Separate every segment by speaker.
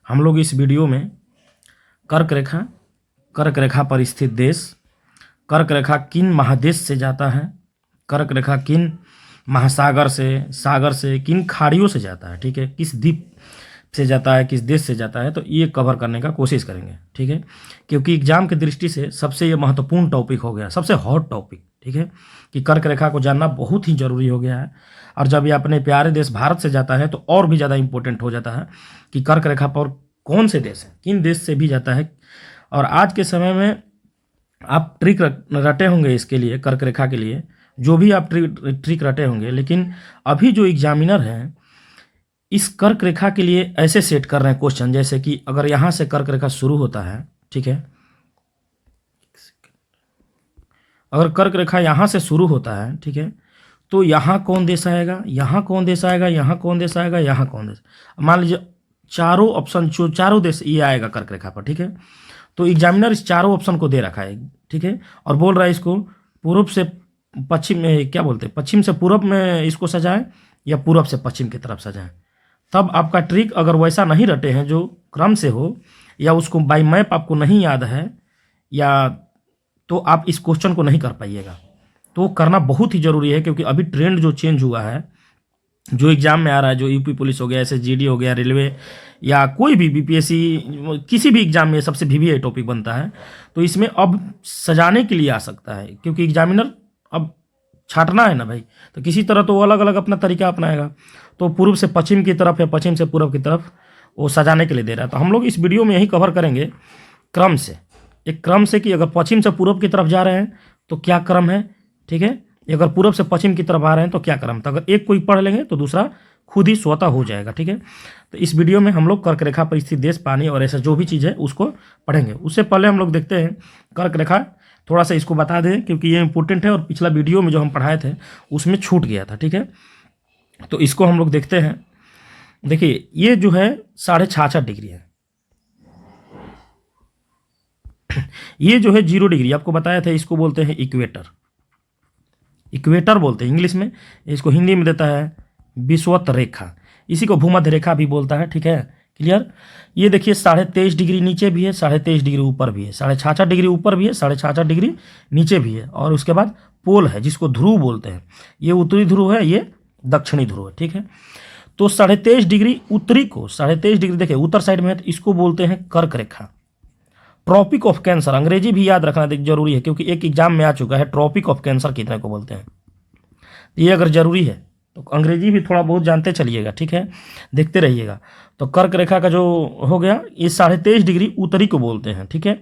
Speaker 1: हम लोग इस वीडियो में कर्क रेखा पर स्थित देश, कर्क रेखा किन महादेश से जाता है, कर्क रेखा किन महासागर से, सागर से, किन खाड़ियों से जाता है, ठीक है, किस द्वीप से जाता है, किस देश से जाता है, तो ये कवर करने का कोशिश करेंगे, ठीक है। क्योंकि एग्जाम की दृष्टि से सबसे ये महत्वपूर्ण टॉपिक हो गया, सबसे हॉट टॉपिक, ठीक है, कि कर्क रेखा को जानना बहुत ही जरूरी हो गया है। और जब ये अपने प्यारे देश भारत से जाता है तो और भी ज़्यादा इंपॉर्टेंट हो जाता है कि कर्क रेखा पर कौन से देश हैं, किन देश से भी जाता है। और आज के समय में आप ट्रिक रटे होंगे इसके लिए, कर्क रेखा के लिए जो भी आप ट्रिक रटे होंगे, लेकिन अभी जो एग्जामिनर हैं इस कर्क रेखा के लिए ऐसे सेट कर रहे हैं क्वेश्चन, जैसे कि अगर यहाँ से कर्क रेखा शुरू होता है, ठीक है, अगर कर्क रेखा यहाँ से शुरू होता है, ठीक है, तो यहाँ कौन देश आएगा, यहाँ कौन देश आएगा, यहाँ कौन देश आएगा, यहाँ कौन देश, मान लीजिए चारों ऑप्शन, जो चारों देश ये आएगा कर्क रेखा पर, ठीक है। तो एग्जामिनर इस चारों ऑप्शन को दे रखा है, ठीक है, और बोल रहा है इसको पूर्व से पश्चिम में, क्या बोलते हैं, पश्चिम से पूर्व में इसको सजाएं या पूर्व से पश्चिम की तरफ सजाएं। तब आपका ट्रिक अगर वैसा नहीं रटे हैं जो क्रम से हो, या उसको बाई मैप आपको नहीं याद है, या तो आप इस क्वेश्चन को नहीं कर पाइएगा। तो करना बहुत ही जरूरी है, क्योंकि अभी ट्रेंड जो चेंज हुआ है, जो एग्जाम में आ रहा है, जो यूपी पुलिस हो गया, एसएसजीडी हो गया, रेलवे या कोई भी बीपीएससी, किसी भी एग्जाम में सबसे वीवीआई टॉपिक बनता है, तो इसमें अब सजाने के लिए आ सकता है, क्योंकि एग्जामिनर अब छाटना है ना भाई, तो किसी तरह तो वो अलग अलग अपना तरीका अपनाएगा। तो पूर्व से पश्चिम की तरफ या पश्चिम से पूर्व की तरफ वो सजाने के लिए दे रहा है। तो हम लोग इस वीडियो में यही कवर करेंगे क्रम से, एक क्रम से, कि अगर पश्चिम से पूर्व की तरफ जा रहे हैं तो क्या क्रम है, ठीक है, अगर पूर्व से पश्चिम की तरफ आ रहे हैं तो क्या क्रम। तो अगर एक कोई पढ़ लेंगे तो दूसरा खुद ही स्वतः हो जाएगा, ठीक है। तो इस वीडियो में हम लोग कर्क रेखा पर स्थित देश, पानी और ऐसा जो भी चीज़ है उसको पढ़ेंगे। उससे पहले हम लोग देखते हैं कर्क रेखा, थोड़ा सा इसको बता दें क्योंकि ये इंपॉर्टेंट है, और पिछला वीडियो में जो हम पढ़ाए थे उसमें छूट गया था, ठीक है। तो इसको हम लोग देखते हैं। देखिए ये जो है 66.5 डिग्री है, ये जो है 0 डिग्री आपको बताया था, इसको बोलते हैं इक्वेटर, इक्वेटर बोलते हैं इंग्लिश में, इसको हिंदी में देता है विषुवत रेखा, इसी को भूमध्य रेखा भी बोलता है, ठीक है, क्लियर। ये देखिए 23.5 डिग्री नीचे भी है, 23.5 डिग्री ऊपर भी है, 66.5 डिग्री ऊपर भी है, 66.5 डिग्री नीचे भी है, और उसके बाद पोल है जिसको ध्रुव बोलते हैं, ये उत्तरी ध्रुव है, ये दक्षिणी ध्रुव है, ठीक है। तो 23.5 डिग्री उत्तरी को, 23.5 डिग्री देखिए उत्तर साइड में है, तो इसको बोलते हैं कर्क रेखा। ट्रॉपिक ऑफ कैंसर, अंग्रेजी भी याद रखना जरूरी है, क्योंकि एक एग्जाम में आ चुका है ट्रॉपिक ऑफ कैंसर कितने को बोलते हैं। ये अगर जरूरी है तो अंग्रेजी भी थोड़ा बहुत जानते चलिएगा, ठीक है, देखते रहिएगा। तो कर्क रेखा का जो हो गया, ये 23.5 डिग्री उत्तरी को बोलते हैं, ठीक है।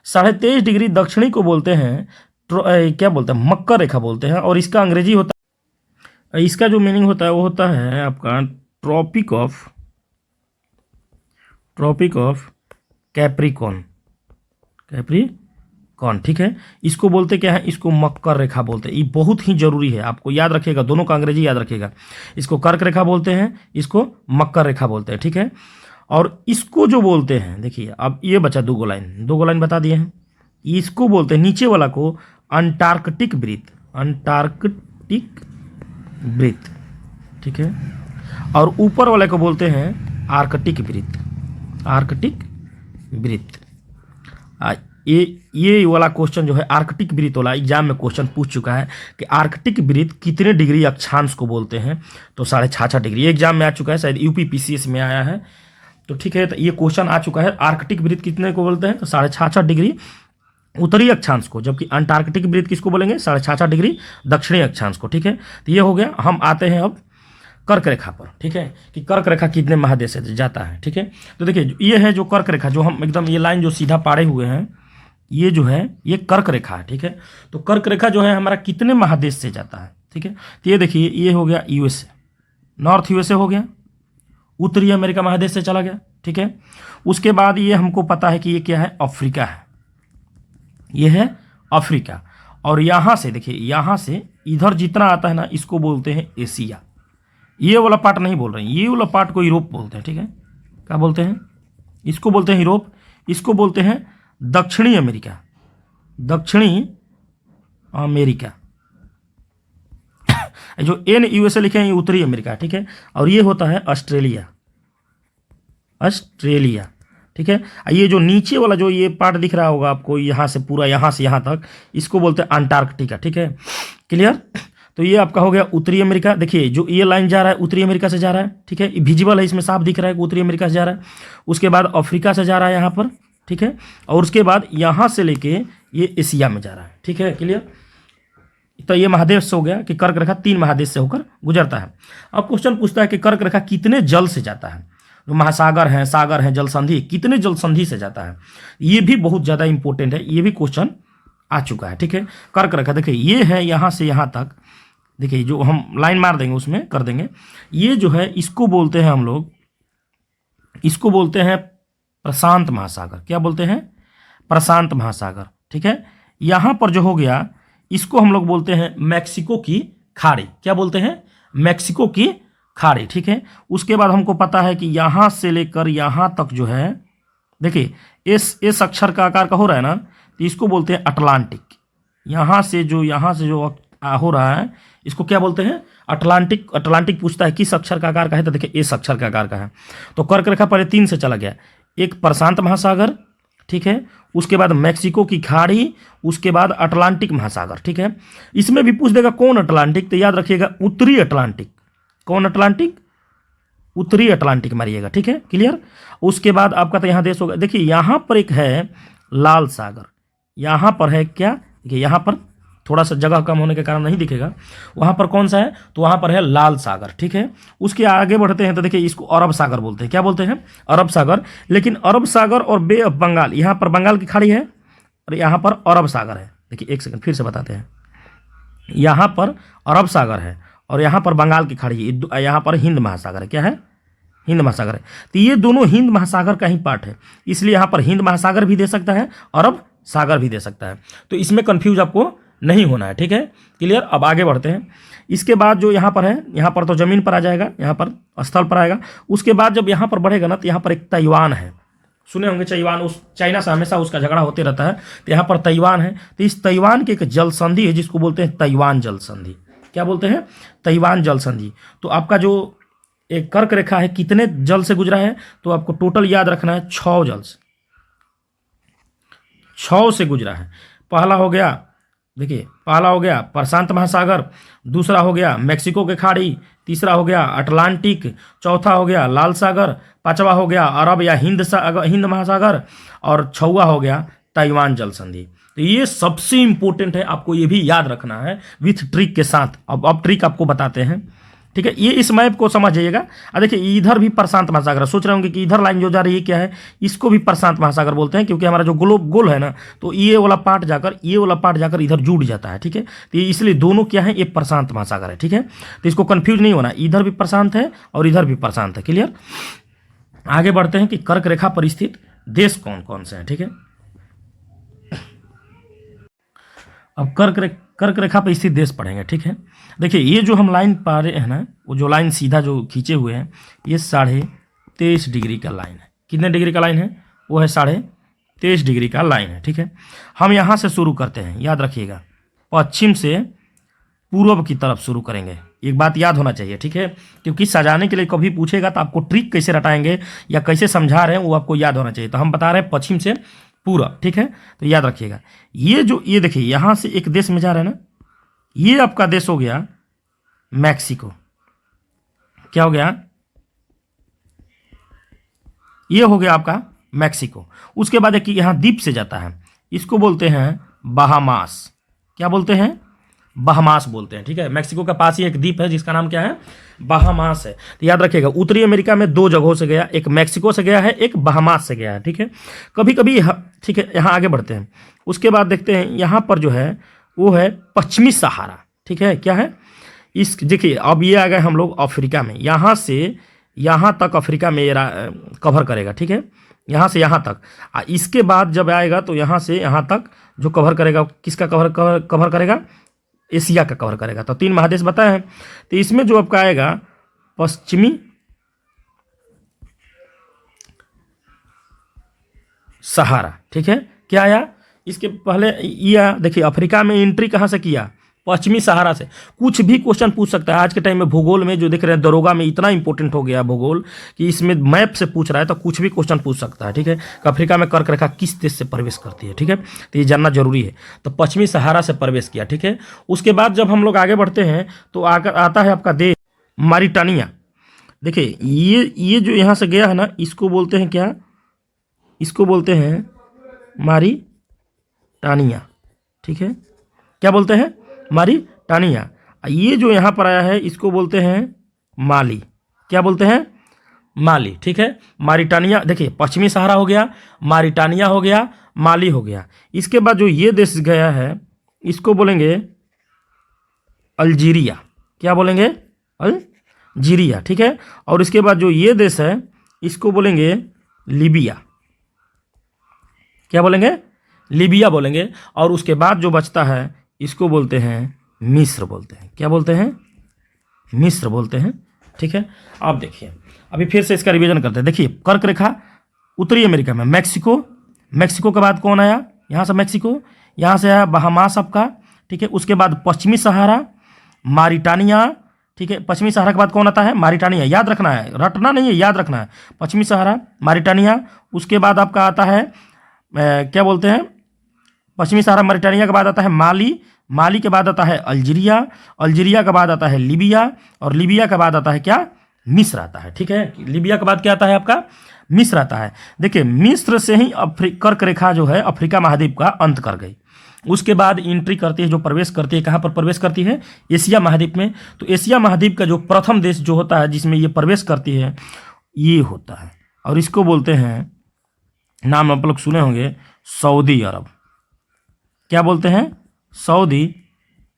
Speaker 1: 23.5 डिग्री दक्षिणी को बोलते हैं, क्या बोलते हैं, मकर रेखा बोलते हैं, और इसका अंग्रेजी होता है, इसका जो मीनिंग होता है वो होता है आपका ट्रॉपिक ऑफ कैप्रिकॉन, कैप्रिकॉन, ठीक है। इसको बोलते क्या है, इसको मकर रेखा बोलते हैं। ये बहुत ही जरूरी है, आपको याद रखिएगा, दोनों का अंग्रेजी याद रखिएगा। इसको कर्क रेखा बोलते हैं, इसको मकर रेखा बोलते हैं, ठीक है। और इसको जो बोलते हैं, देखिए अब ये बचा दो लाइन बता दिए हैं। इसको बोलते हैं, नीचे वाला को अंटार्कटिक वृत्त, ठीक है, और ऊपर वाले को बोलते हैं आर्कटिक वृत्त। ये वाला क्वेश्चन जो है आर्कटिक वृत्त वाला, एग्जाम में क्वेश्चन पूछ चुका है कि आर्कटिक वृत्त कितने डिग्री अक्षांश को बोलते हैं, तो 66.5 डिग्री। ये एग्जाम में आ चुका है, शायद यूपी पीसीएस में आया है, तो ठीक है। तो ये क्वेश्चन आ चुका है, आर्कटिक वृत्त कितने को बोलते हैं, तो 66.5 डिग्री उत्तरी अक्षांश को, जबकि अंटार्कटिक वृत्त किसको बोलेंगे, 66.5 डिग्री दक्षिणी अक्षांश को, ठीक है। तो ये हो गया। हम आते हैं अब कर्क रेखा पर, ठीक है, कि कर्क रेखा कितने महादेश से जाता है, ठीक है। तो देखिए ये है जो कर्क रेखा, जो हम एकदम ये लाइन जो सीधा पाड़े हुए हैं, ये जो है ये कर्क रेखा है, ठीक है। तो कर्क रेखा जो है हमारा कितने महादेश से जाता है, ठीक है। तो ये देखिए ये हो गया यूएसए, नॉर्थ यूएसए हो गया, उत्तरी अमेरिका महादेश से चला गया, ठीक है। उसके बाद ये हमको पता है कि ये क्या है, अफ्रीका है, ये है अफ्रीका। और यहाँ से देखिए, यहाँ से इधर जितना आता है ना, इसको बोलते हैं एशिया। ये वाला पार्ट नहीं बोल रहे हैं, ये वाला पार्ट को यूरोप बोलते हैं, ठीक है। क्या बोलते हैं, इसको बोलते हैं यूरोप, इसको बोलते हैं दक्षिणी अमेरिका, जो एन यूएसए लिखे हैं ये उत्तरी अमेरिका, ठीक है। और ये होता है ऑस्ट्रेलिया, ऑस्ट्रेलिया, ठीक है। ये जो नीचे वाला जो ये पार्ट दिख रहा होगा आपको, यहाँ से पूरा यहाँ से यहाँ तक, इसको बोलते हैं अंटार्कटिका, ठीक है। क्लियर। तो ये आपका हो गया उत्तरी अमेरिका। देखिए जो ये लाइन जा रहा है उत्तरी अमेरिका से जा रहा है, ठीक है, विजिबल है, इसमें साफ दिख रहा है कि उत्तरी अमेरिका से जा रहा है। उसके बाद अफ्रीका से जा रहा है यहाँ पर, ठीक है, और उसके बाद यहाँ से लेके ये एशिया में जा रहा है, ठीक है। क्लियर। तो ये महादेश हो गया कि कर्क रेखा 3 महादेश से होकर गुजरता है। अब क्वेश्चन पूछता है कि कर्क रेखा कितने जल से जाता है, जो महासागर हैं, सागर हैं, जल संधि, कितने जल संधि से जाता है। ये भी बहुत ज़्यादा इंपॉर्टेंट है, ये भी क्वेश्चन आ चुका है, ठीक है। कर्क रेखा देखिए ये है यहाँ से यहाँ तक, देखिए जो हम लाइन मार देंगे उसमें कर देंगे, ये जो है इसको बोलते हैं हम लोग, इसको बोलते हैं प्रशांत महासागर। क्या बोलते हैं? प्रशांत महासागर, ठीक है। यहाँ पर जो हो गया इसको हम लोग बोलते हैं मैक्सिको की खाड़ी। क्या बोलते हैं? मैक्सिको की खाड़ी, ठीक है। उसके बाद हमको पता है कि यहाँ से लेकर यहाँ तक जो है, देखिए इस अक्षर का आकार का हो रहा है ना, तो इसको बोलते हैं अटलांटिक। यहाँ से जो हो रहा है इसको क्या बोलते हैं? अटलांटिक। अटलांटिक पूछता है किस अक्षर का आकार का है, तो देखिए इस अक्षर का आकार का है। तो कर्क रेखा पहले 3 से चला गया, एक प्रशांत महासागर, ठीक है, उसके बाद मैक्सिको की खाड़ी, उसके बाद अटलांटिक महासागर, ठीक है। इसमें भी पूछ देगा कौन अटलांटिक, तो याद रखिएगा उत्तरी अटलांटिक। कौन अटलांटिक? उत्तरी अटलांटिक मारिएगा, ठीक है। क्लियर। उसके बाद आपका तो यहाँ देश होगा, देखिए यहाँ पर एक है लाल सागर, यहाँ पर है क्या, देखिए यहाँ पर थोड़ा सा जगह कम होने के कारण नहीं दिखेगा, वहाँ पर कौन सा है, तो वहाँ पर है लाल सागर, ठीक है। उसके आगे बढ़ते हैं तो देखिए इसको अरब सागर बोलते हैं। क्या बोलते हैं? अरब सागर। लेकिन अरब सागर और बे ऑफ बंगाल, यहाँ पर बंगाल की खाड़ी है और यहाँ पर अरब सागर है। देखिए एक सेकंड फिर से बताते हैं, यहाँ पर अरब सागर है और यहाँ पर बंगाल की खाड़ी है, यहाँ पर हिंद महासागर है। क्या है? हिंद महासागर है। तो ये दोनों हिंद महासागर का ही पार्ट है, इसलिए यहाँ पर हिंद महासागर भी दे सकता है, अरब सागर भी दे सकता है। तो इसमें कंफ्यूज आपको नहीं होना है, ठीक है। क्लियर। अब आगे बढ़ते हैं। इसके बाद जो यहाँ पर है, यहाँ पर तो जमीन पर आ जाएगा, यहाँ पर स्थल पर आएगा। उसके बाद जब यहाँ पर बढ़ेगा ना, तो यहाँ पर एक ताइवान है, सुने होंगे ताइवान, उस चाइना से हमेशा उसका झगड़ा होते रहता है, तो यहाँ पर ताइवान है। तो इस ताइवान की एक जल संधि है जिसको बोलते हैं ताइवान जल संधि। क्या बोलते हैं? ताइवान जल संधि। तो आपका जो एक कर्क रेखा है कितने जल से गुजरा है, तो आपको टोटल याद रखना है 6 जल से, 6 से गुजरा है। पहला हो गया, देखिए पहला हो गया प्रशांत महासागर, दूसरा हो गया मैक्सिको के खाड़ी, तीसरा हो गया अटलांटिक, चौथा हो गया लाल सागर, पांचवा हो गया अरब या हिंद महासागर, और छठवां हो गया ताइवान जल संधि। तो ये सबसे इंपॉर्टेंट है, आपको ये भी याद रखना है विथ ट्रिक के साथ। अब ट्रिक आपको बताते हैं, ठीक है। ये इस मैप को समझ जाइएगा। देखिए इधर भी प्रशांत महासागर, सोच रहे होंगे कि इधर लाइन जो जा रही है क्या है, इसको भी प्रशांत महासागर बोलते हैं, क्योंकि हमारा जो गोल है ना, तो ये वाला पार्ट जाकर इधर जुड़ जाता है, ठीक है। तो इसलिए दोनों क्या है, ये प्रशांत महासागर है, ठीक है। तो इसको कंफ्यूज नहीं होना, इधर भी प्रशांत है और इधर भी प्रशांत है। क्लियर। आगे बढ़ते हैं कि कर्क रेखा पर स्थित देश कौन कौन से हैं, ठीक है। अब कर्क रेखा पर स्थित देश पढ़ेंगे, ठीक है। देखिए ये जो हम लाइन पा रहे हैं ना, वो जो लाइन सीधा जो खींचे हुए हैं, ये 23.5 डिग्री का लाइन है। कितने डिग्री का लाइन है? वो है 23.5 डिग्री का लाइन है, ठीक है। हम यहाँ से शुरू करते हैं, याद रखिएगा, पश्चिम से पूर्व की तरफ शुरू करेंगे। एक बात याद होना चाहिए, ठीक है, क्योंकि सजाने के लिए कभी पूछेगा तो आपको ट्रिक कैसे रटाएंगे या कैसे समझा रहे हैं वो आपको याद होना चाहिए। तो हम बता रहे हैं पश्चिम से पूर्व, ठीक है। तो याद रखिएगा, ये देखिए यहाँ से एक देश में जा रहा है ना, ये आपका देश हो गया मैक्सिको। क्या हो गया? ये हो गया आपका मैक्सिको। उसके बाद एक यहाँ द्वीप से जाता है, इसको बोलते हैं बहामास। क्या बोलते हैं? बहामास बोलते हैं, ठीक है। मैक्सिको के पास ही एक द्वीप है जिसका नाम क्या है? बहामास है। तो याद रखिएगा उत्तरी अमेरिका में 2 जगहों से गया, एक मैक्सिको से गया है, एक बहामास से गया है, ठीक है। कभी कभी ठीक है, यहाँ आगे बढ़ते हैं। उसके बाद देखते हैं यहाँ पर जो है वो है पश्चिमी सहारा, ठीक है। क्या है? इस देखिए अब ये आ गए हम लोग अफ्रीका में, यहाँ से यहाँ तक अफ्रीका में कवर करेगा, ठीक है, यहाँ से यहाँ तक। इसके बाद जब आएगा तो यहाँ से यहाँ तक जो कवर करेगा, किसका कवर करेगा? एशिया का कवर करेगा। तो 3 महादेश बताए हैं। तो इसमें जो आपका आएगा पश्चिमी सहारा, ठीक है। क्या आया? इसके पहले ये देखिए अफ्रीका में एंट्री कहाँ से किया? पश्चिमी सहारा से कुछ भी क्वेश्चन पूछ सकता है। आज के टाइम में भूगोल में जो देख रहे हैं, दरोगा में इतना इंपॉर्टेंट हो गया भूगोल कि इसमें मैप से पूछ रहा है तो कुछ भी क्वेश्चन पूछ सकता है, ठीक है। अफ्रीका में कर्क रेखा किस देश से प्रवेश करती है, ठीक है, तो ये जानना जरूरी है। तो पश्चिमी सहारा से प्रवेश किया, ठीक है। उसके बाद जब हम लोग आगे बढ़ते हैं तो आकर आता है आपका देश मारिटानिया। देखिए ये जो यहाँ से गया है ना, इसको बोलते हैं क्या, इसको बोलते हैं मारिटानिया, ठीक है। क्या बोलते हैं, मारिटानिया। ये जो यहाँ पर आया है इसको बोलते हैं माली। क्या बोलते हैं, माली, ठीक है। मारिटानिया, देखिए पश्चिमी सहारा हो गया, मारिटानिया हो गया, माली हो गया। इसके बाद जो ये देश गया है इसको बोलेंगे अल्जीरिया। क्या बोलेंगे, अल्जीरिया, ठीक है। और इसके बाद जो ये देश है इसको बोलेंगे लीबिया। क्या बोलेंगे, लीबिया बोलेंगे। और उसके बाद जो बचता है इसको बोलते हैं मिस्र बोलते हैं। क्या बोलते हैं, मिस्र बोलते हैं, ठीक है। अब देखिए अभी फिर से इसका रिवीजन करते हैं। देखिए कर्क रेखा उत्तरी अमेरिका में मैक्सिको, मैक्सिको के बाद कौन आया, यहाँ से मैक्सिको, यहाँ से आया बहामास आपका, ठीक है। उसके बाद पश्चिमी सहारा, मारिटानिया, ठीक है। पश्चिमी सहारा के बाद कौन आता है, मारिटानिया। याद रखना है, रटना नहीं है, याद रखना है। पश्चिमी सहारा, मारिटानिया। उसके बाद आपका आता है क्या बोलते हैं, पश्चिमी सहारा मारिटानिया के बाद आता है माली, माली के बाद आता है अल्जीरिया, अल्जीरिया के बाद आता है लीबिया, और लीबिया के बाद आता है क्या, मिस्र आता है, ठीक है। लीबिया के बाद क्या आता है आपका, मिस्र आता है। देखिए मिस्र से ही कर्क रेखा जो है अफ्रीका महाद्वीप का अंत कर गई। उसके बाद एंट्री करती है, जो प्रवेश करती है, कहाँ पर प्रवेश करती है, एशिया महाद्वीप में। तो एशिया महाद्वीप का जो प्रथम देश जो होता है जिसमें ये प्रवेश करती है ये होता है, और इसको बोलते हैं, नाम आप लोग सुने होंगे, सऊदी अरब। क्या बोलते हैं, सऊदी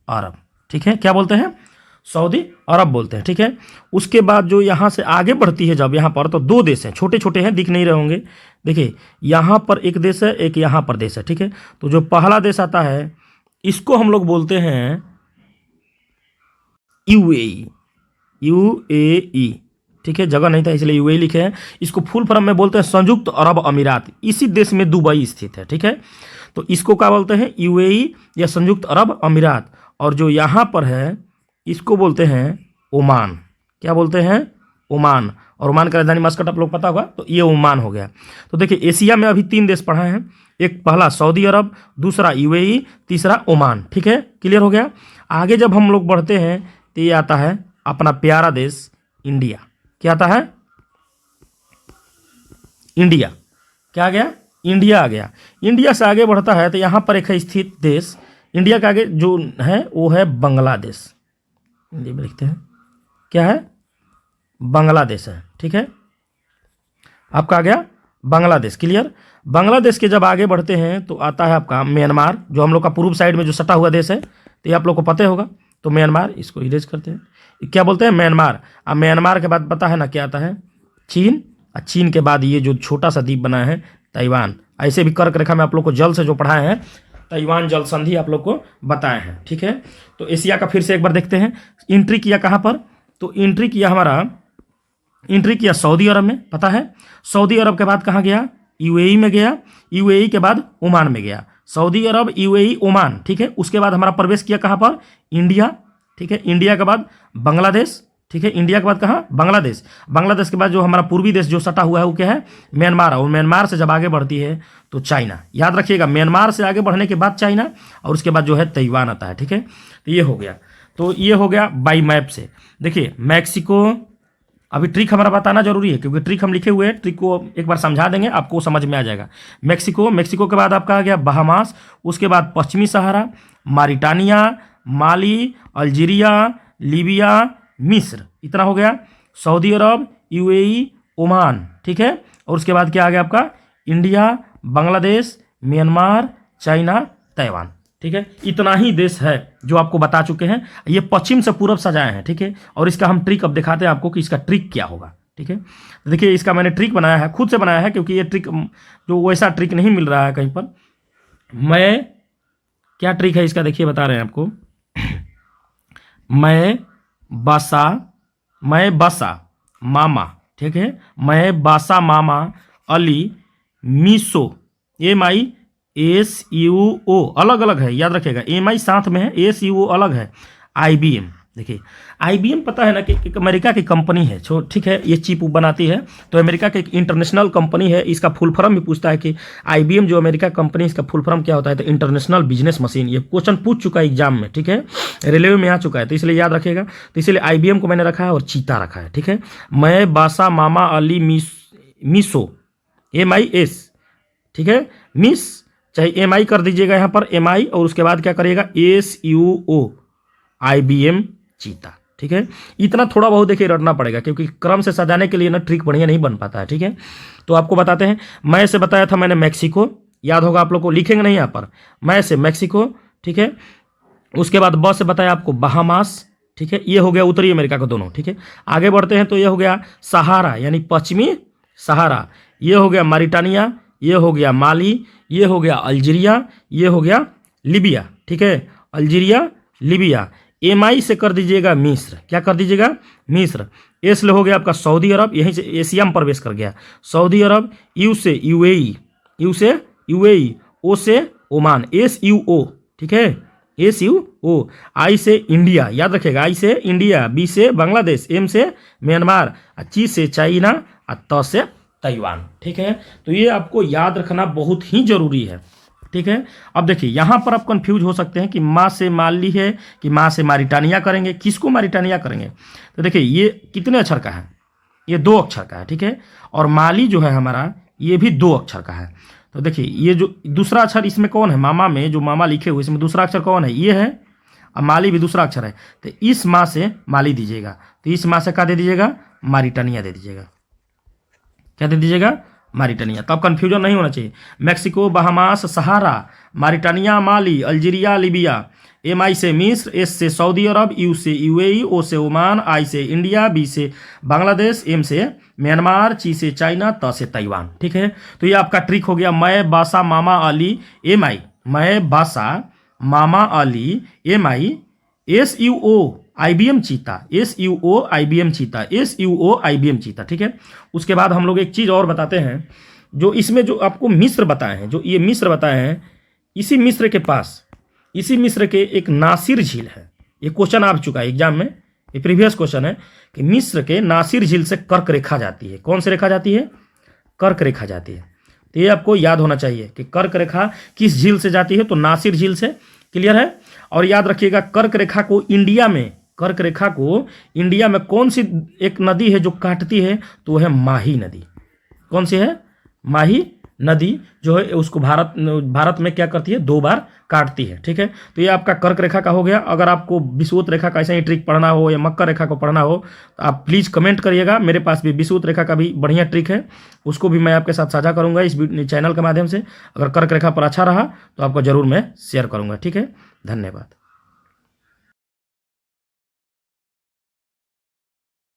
Speaker 1: अरब, ठीक है। क्या बोलते हैं, सऊदी अरब बोलते हैं, ठीक है। उसके बाद जो यहाँ से आगे बढ़ती है जब यहाँ पर, तो दो देश हैं, छोटे छोटे हैं, दिख नहीं रहे होंगे। देखिए यहाँ पर एक देश है, एक यहाँ पर देश है, ठीक है। तो जो पहला देश आता है इसको हम लोग बोलते हैं यूएई, यूएई, ठीक है। जगह नहीं था इसलिए यूएई लिखे हैं। इसको फुल फॉर्म में बोलते हैं संयुक्त अरब अमीरात। इसी देश में दुबई स्थित है, ठीक है। तो इसको क्या बोलते हैं, यूएई या संयुक्त अरब अमीरात। और जो यहाँ पर है इसको बोलते हैं ओमान। क्या बोलते हैं, ओमान। और ओमान का राजधानी मस्कट आप लोग पता होगा, तो ये ओमान हो गया। तो देखिए एशिया में अभी 3 देश पढ़ाए हैं, एक पहला सऊदी अरब, दूसरा यूएई, तीसरा ओमान, ठीक है। क्लियर हो गया। आगे जब हम लोग बढ़ते हैं तो ये आता है अपना प्यारा देश इंडिया। क्या आता है, इंडिया। क्या आ गया, इंडिया आ गया। इंडिया से आगे बढ़ता है तो यहाँ पर एक है स्थित देश, इंडिया के आगे जो है वो है बांग्लादेश। हिंदी में लिखते हैं, क्या है, बांग्लादेश है, ठीक है। आपका आ गया बांग्लादेश। क्लियर। बांग्लादेश के जब आगे बढ़ते हैं तो आता है आपका म्यांमार, जो हम लोग का पूर्व साइड में जो सटा हुआ देश है, तो ये आप लोग को पता होगा। तो म्यांमार, इसको इरेज करते हैं, क्या बोलते हैं, म्यांमार। अब म्यांमार के बाद पता है ना क्या आता है, चीन। और चीन के बाद ये जो छोटा सा द्वीप बना है ताइवान। ऐसे भी कर्क रेखा में आप लोग को जल से जो पढ़ाए हैं ताइवान जल संधि आप लोग को बताए हैं, ठीक है। तो एशिया का फिर से एक बार देखते हैं। एंट्री किया कहाँ पर, तो एंट्री किया हमारा, एंट्री किया सऊदी अरब में, पता है। सऊदी अरब के बाद कहाँ गया, यूएई में गया। यूएई के बाद ओमान में गया। सऊदी अरब, यूएई, ओमान, ठीक है। उसके बाद हमारा प्रवेश किया कहाँ पर, इंडिया, ठीक है। इंडिया के बाद बांग्लादेश, ठीक है। इंडिया के बाद कहाँ, बांग्लादेश। बांग्लादेश के बाद जो हमारा पूर्वी देश जो सटा हुआ है वो क्या है, म्यांमार। और म्यांमार से जब आगे बढ़ती है तो चाइना। याद रखिएगा, म्यांमार से आगे बढ़ने के बाद चाइना, और उसके बाद जो है ताइवान आता है, ठीक है। तो ये हो गया, तो ये हो गया बाई मैप से। देखिए मैक्सिको, अभी ट्रिक हमारा बताना जरूरी है क्योंकि ट्रिक हम लिखे हुए हैं, ट्रिक को एक बार समझा देंगे आपको समझ में आ जाएगा। मैक्सिको, मैक्सिको के बाद आपका आ गया बहामास, उसके बाद पश्चिमी सहारा, मारिटानिया, माली, अल्जीरिया, लीबिया, मिस्र, इतना हो गया। सऊदी अरब, यूएई, ओमान, ठीक है। और उसके बाद क्या आ गया आपका, India, Bangladesh, Myanmar, China, Taiwan, ठीक है। इतना ही देश है जो आपको बता चुके हैं। ये पश्चिम से पूरब सजाए हैं, ठीक है। और इसका हम ट्रिक अब दिखाते हैं आपको कि इसका ट्रिक क्या होगा, ठीक है। तो देखिए इसका मैंने ट्रिक बनाया है, खुद से बनाया है, क्योंकि ये ट्रिक जो वैसा ट्रिक नहीं मिल रहा है कहीं पर। मैं क्या ट्रिक है इसका, देखिए बता रहे हैं आपको। मैं बसा मामा, ठीक है। मैं बासा मामा अली मिसो MISO, SUO अलग अलग है, याद रखिएगा। MI साथ में है, SUO अलग है। IBM, देखिए IBM पता है ना कि एक अमेरिका की कंपनी है, ठीक है, ये चिप बनाती है, तो अमेरिका की एक इंटरनेशनल कंपनी है। इसका फुल फॉर्म भी पूछता है कि IBM जो अमेरिका कंपनी, इसका फुल फॉर्म क्या होता है, तो इंटरनेशनल बिजनेस मशीन। ये क्वेश्चन पूछ चुका है एग्जाम में, ठीक है, रेलवे में आ चुका है, तो इसलिए याद रखिएगा। तो इसलिए IBM को मैंने रखा है और चीता रखा है, ठीक है। मैं, बासा, मामा, अली, मिसो, MIS, ठीक है, मिस, चाहे MI कर दीजिएगा यहाँ पर, MI, और उसके बाद क्या करिएगा, SUO, IBM चीता, ठीक है। इतना थोड़ा बहुत देखिए रटना पड़ेगा, क्योंकि क्रम से सजाने के लिए ना ट्रिक बढ़िया नहीं बन पाता है, ठीक है। तो आपको बताते हैं, मैं से बताया था मैंने मैक्सिको, याद होगा आप लोग को, लिखेंगे नहीं यहाँ पर, मैं से मैक्सिको, ठीक है। उसके बाद ब से बताया आपको बहामास, ठीक है, ये हो गया उत्तरी अमेरिका का दोनों, ठीक है। आगे बढ़ते हैं तो ये हो गया सहारा यानी पश्चिमी सहारा, ये हो गया मारिटानिया, ये हो गया माली, ये हो गया अल्जीरिया, ये हो गया लीबिया, ठीक है, अल्जीरिया, लीबिया। MI से कर दीजिएगा मिस्र, क्या कर दीजिएगा, मिस्र। एस ले हो गया आपका सऊदी अरब, यहीं से एशिया में प्रवेश कर गया, सऊदी अरब। यू से UAE, यू से UAE, ओ से ओमान, SUO, ठीक है, SUO। आई से इंडिया, याद रखेगा, आई से इंडिया, बी से बांग्लादेश, M से म्यांमार, ची से चाइना, त से ताइवान, ठीक है। तो ये आपको याद रखना बहुत ही जरूरी है, ठीक है। अब देखिए यहाँ पर आप कंफ्यूज हो सकते हैं कि माँ से माली है कि माँ से मारिटानिया करेंगे, किसको मारिटानिया करेंगे। तो देखिए ये कितने अक्षर का है, ये 2 अक्षर का है, ठीक है। और माली जो है हमारा, ये भी 2 अक्षर का है। तो देखिए ये जो दूसरा अक्षर इसमें कौन है, मामा में जो मामा लिखे हुए इसमें दूसरा अक्षर कौन है, ये है, और माली भी दूसरा अक्षर है। तो इस माँ से माली दीजिएगा, तो इस माँ से क्या दे दीजिएगा, मारिटानिया दे दीजिएगा, क्या दे दीजिएगा, मारिटानिया। तो अब कन्फ्यूजन नहीं होना चाहिए। मैक्सिको, बहामास, सहारा, मारिटानिया, माली, अल्जीरिया, लीबिया। MI से मिस्र, S से सऊदी अरब, U से UAE, O से ओमान, I से इंडिया, B से बांग्लादेश, M से म्यांमार, ची से चाइना, त से ताइवान, ठीक है। तो ये आपका ट्रिक हो गया। मैं, बासा, मामा, अली, MI, मैं, बासा, मामा, अली, MI, SUO, IBM चीता, SUO, IBM चीता, SUO, IBM चीता, ठीक है। उसके बाद हम लोग एक चीज़ और बताते हैं, जो इसमें जो आपको मिस्र बताए हैं, जो ये मिस्र बताए हैं, इसी मिस्र के पास, इसी मिस्र के एक नासिर झील है। ये क्वेश्चन आ चुका है एग्जाम में, ये प्रीवियस क्वेश्चन है कि मिस्र के नासिर झील से कर्क रेखा जाती है। कौन सी रेखा जाती है, कर्क रेखा जाती है। तो ये आपको याद होना चाहिए कि कर्क रेखा किस झील से जाती है, तो नासिर झील से, क्लियर है। और याद रखिएगा कर्क रेखा को इंडिया में, कर्क रेखा को इंडिया में कौन सी एक नदी है जो काटती है, तो वह है माही नदी। कौन सी है, माही नदी, जो है उसको भारत में क्या करती है, 2 बार काटती है, ठीक है। तो ये आपका कर्क रेखा का हो गया। अगर आपको विषुवत रेखा का ऐसा ही ट्रिक पढ़ना हो या मकर रेखा को पढ़ना हो तो आप प्लीज़ कमेंट करिएगा। मेरे पास भी विषुवत रेखा का भी बढ़िया ट्रिक है, उसको भी मैं आपके साथ साझा करूंगा इस चैनल के माध्यम से। अगर कर्क रेखा पर अच्छा रहा तो आपको जरूर मैं शेयर करूंगा, ठीक है। धन्यवाद।